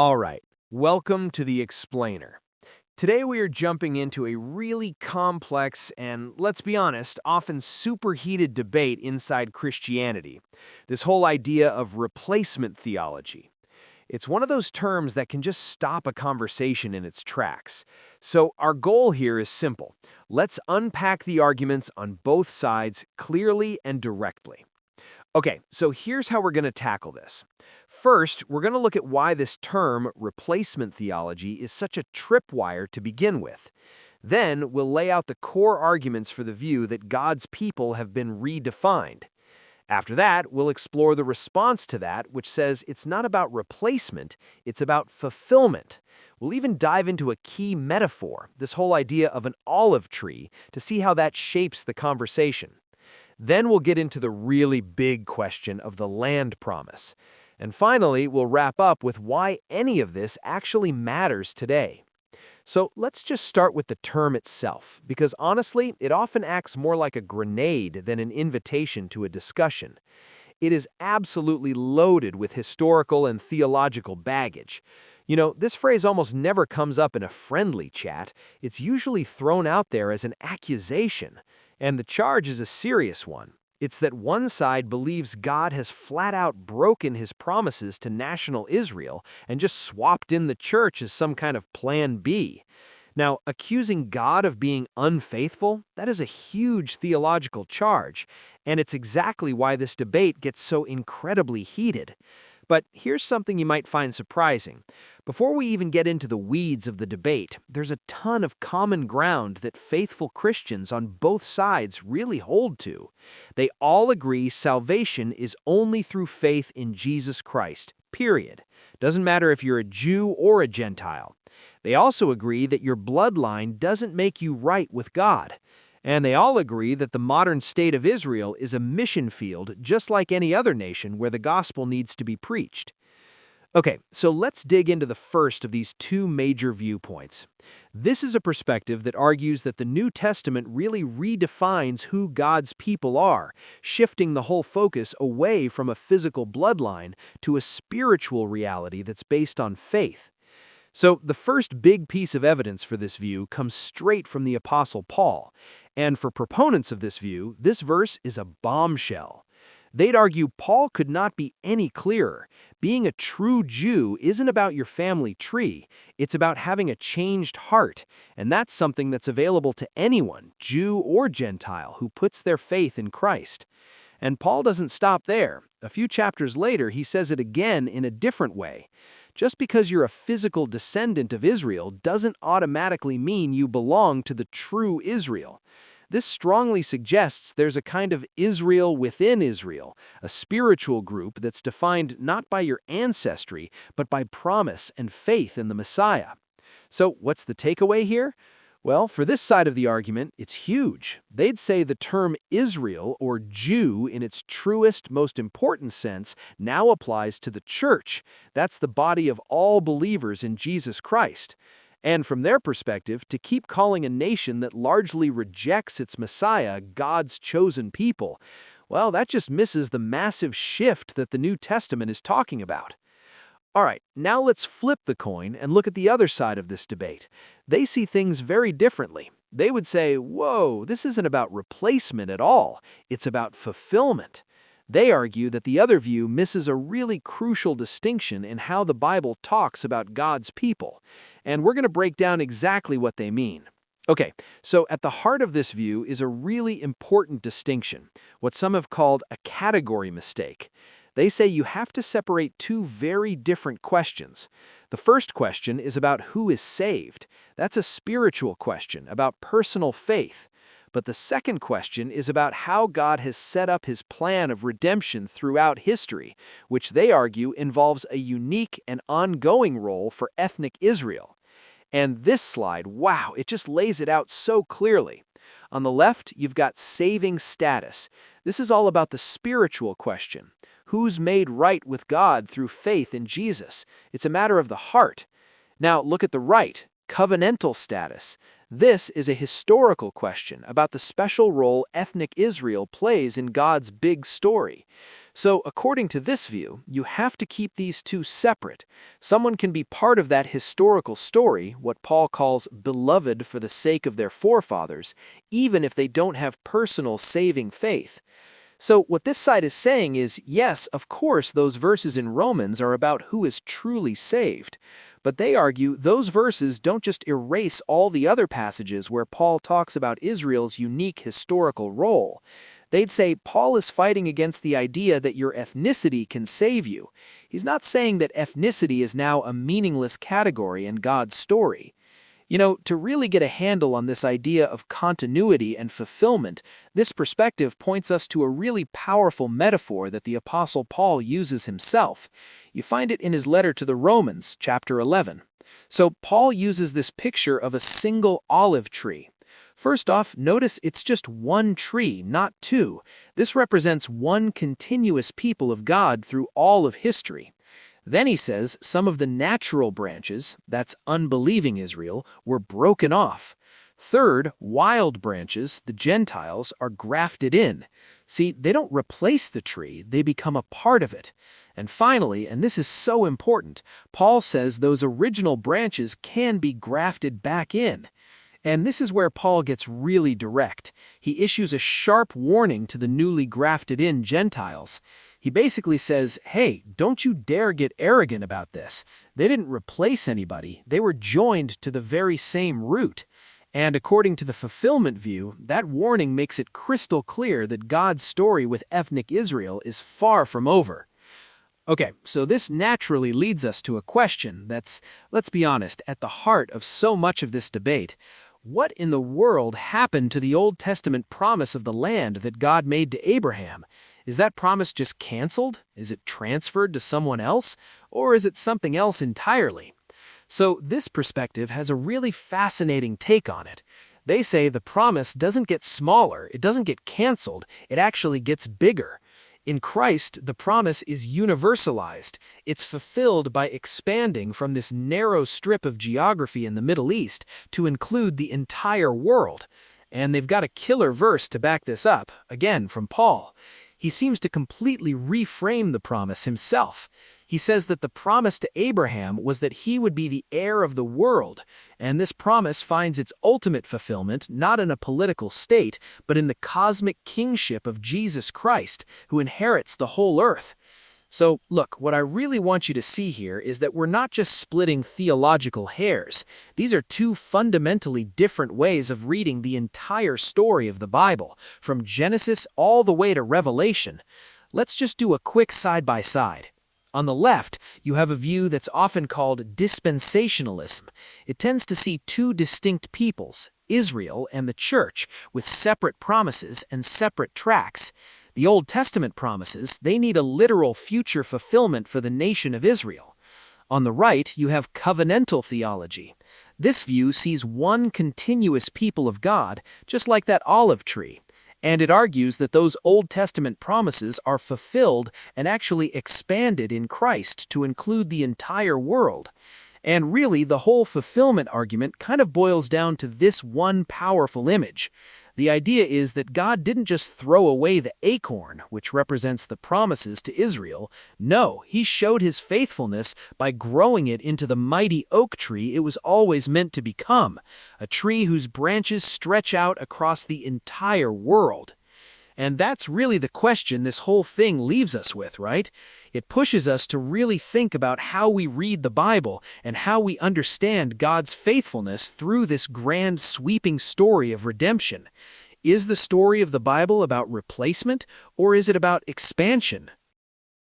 All right, welcome to the Explainer. Today we are jumping into a really complex and, let's be honest, often superheated debate inside Christianity. This whole idea of replacement theology. It's one of those terms that can just stop a conversation in its tracks. So our goal here is simple. Let's unpack the arguments on both sides clearly and directly. Okay, so here's how we're going to tackle this. First, we're going to look at why this term, replacement theology, is such a tripwire to begin with. Then, we'll lay out the core arguments for the view that God's people have been redefined. After that, we'll explore the response to that, which says it's not about replacement, it's about fulfillment. We'll even dive into a key metaphor, this whole idea of an olive tree, to see how that shapes the conversation. Then we'll get into the really big question of the land promise. And finally, we'll wrap up with why any of this actually matters today. So let's just start with the term itself, because honestly, it often acts more like a grenade than an invitation to a discussion. It is absolutely loaded with historical and theological baggage. You know, this phrase almost never comes up in a friendly chat. It's usually thrown out there as an accusation. And the charge is a serious one. It's that one side believes God has flat out broken his promises to national Israel and just swapped in the church as some kind of plan B. Now, accusing God of being unfaithful, that is a huge theological charge, and it's exactly why this debate gets so incredibly heated. But here's something you might find surprising. Before we even get into the weeds of the debate, there's a ton of common ground that faithful Christians on both sides really hold to. They all agree salvation is only through faith in Jesus Christ, period. Doesn't matter if you're a Jew or a Gentile. They also agree that your bloodline doesn't make you right with God. And they all agree that the modern state of Israel is a mission field just like any other nation where the gospel needs to be preached. Okay, so let's dig into the first of these two major viewpoints. This is a perspective that argues that the New Testament really redefines who God's people are, shifting the whole focus away from a physical bloodline to a spiritual reality that's based on faith. So the first big piece of evidence for this view comes straight from the Apostle Paul. And for proponents of this view, this verse is a bombshell. They'd argue Paul could not be any clearer. Being a true Jew isn't about your family tree. It's about having a changed heart. And that's something that's available to anyone, Jew or Gentile, who puts their faith in Christ. And Paul doesn't stop there. A few chapters later, he says it again in a different way. Just because you're a physical descendant of Israel doesn't automatically mean you belong to the true Israel. This strongly suggests there's a kind of Israel within Israel, a spiritual group that's defined not by your ancestry, but by promise and faith in the Messiah. So what's the takeaway here? Well, for this side of the argument, it's huge. They'd say the term Israel, or Jew in its truest, most important sense, now applies to the church. That's the body of all believers in Jesus Christ. And from their perspective, to keep calling a nation that largely rejects its Messiah God's chosen people, well, that just misses the massive shift that the New Testament is talking about. All right, now let's flip the coin and look at the other side of this debate. They see things very differently. They would say, whoa, this isn't about replacement at all. It's about fulfillment. They argue that the other view misses a really crucial distinction in how the Bible talks about God's people. And we're going to break down exactly what they mean. Okay, so at the heart of this view is a really important distinction, what some have called a category mistake. They say you have to separate two very different questions. The first question is about who is saved. That's a spiritual question about personal faith. But the second question is about how God has set up his plan of redemption throughout history, which they argue involves a unique and ongoing role for ethnic Israel. And this slide, wow, it just lays it out so clearly. On the left, you've got saving status. This is all about the spiritual question. Who's made right with God through faith in Jesus? It's a matter of the heart. Now look at the right, covenantal status. This is a historical question about the special role ethnic Israel plays in God's big story. So, according to this view, you have to keep these two separate. Someone can be part of that historical story, what Paul calls beloved for the sake of their forefathers, even if they don't have personal saving faith. So what this side is saying is, yes, of course, those verses in Romans are about who is truly saved. But they argue those verses don't just erase all the other passages where Paul talks about Israel's unique historical role. They'd say Paul is fighting against the idea that your ethnicity can save you. He's not saying that ethnicity is now a meaningless category in God's story. You know, to really get a handle on this idea of continuity and fulfillment, this perspective points us to a really powerful metaphor that the Apostle Paul uses himself. You find it in his letter to the Romans, chapter 11. So Paul uses this picture of a single olive tree. First off, notice it's just one tree, not two. This represents one continuous people of God through all of history. Then he says some of the natural branches, that's unbelieving Israel, were broken off. Third, wild branches, the Gentiles, are grafted in. See, they don't replace the tree, they become a part of it. And finally, and this is so important, Paul says those original branches can be grafted back in. And this is where Paul gets really direct. He issues a sharp warning to the newly grafted in Gentiles. He basically says, hey, don't you dare get arrogant about this. They didn't replace anybody. They were joined to the very same root. And according to the fulfillment view, that warning makes it crystal clear that God's story with ethnic Israel is far from over. Okay, so this naturally leads us to a question that's, let's be honest, at the heart of so much of this debate. What in the world happened to the Old Testament promise of the land that God made to Abraham? Is that promise just canceled? Is it transferred to someone else? Or is it something else entirely? So this perspective has a really fascinating take on it. They say the promise doesn't get smaller, it doesn't get canceled, it actually gets bigger. In Christ, the promise is universalized. It's fulfilled by expanding from this narrow strip of geography in the Middle East to include the entire world. And they've got a killer verse to back this up, again from Paul. He seems to completely reframe the promise himself. He says that the promise to Abraham was that he would be the heir of the world, and this promise finds its ultimate fulfillment not in a political state, but in the cosmic kingship of Jesus Christ, who inherits the whole earth. So, look, what I really want you to see here is that we're not just splitting theological hairs. These are two fundamentally different ways of reading the entire story of the Bible, from Genesis all the way to Revelation. Let's just do a quick side-by-side. On the left, you have a view that's often called dispensationalism. It tends to see two distinct peoples, Israel and the church, with separate promises and separate tracts. The Old Testament promises, they need a literal future fulfillment for the nation of Israel. On the right, you have covenantal theology. This view sees one continuous people of God, just like that olive tree. And it argues that those Old Testament promises are fulfilled and actually expanded in Christ to include the entire world. And really, the whole fulfillment argument kind of boils down to this one powerful image. The idea is that God didn't just throw away the acorn, which represents the promises to Israel. No, he showed his faithfulness by growing it into the mighty oak tree it was always meant to become, a tree whose branches stretch out across the entire world. And that's really the question this whole thing leaves us with, right? It pushes us to really think about how we read the Bible and how we understand God's faithfulness through this grand sweeping story of redemption. Is the story of the Bible about replacement, or is it about expansion?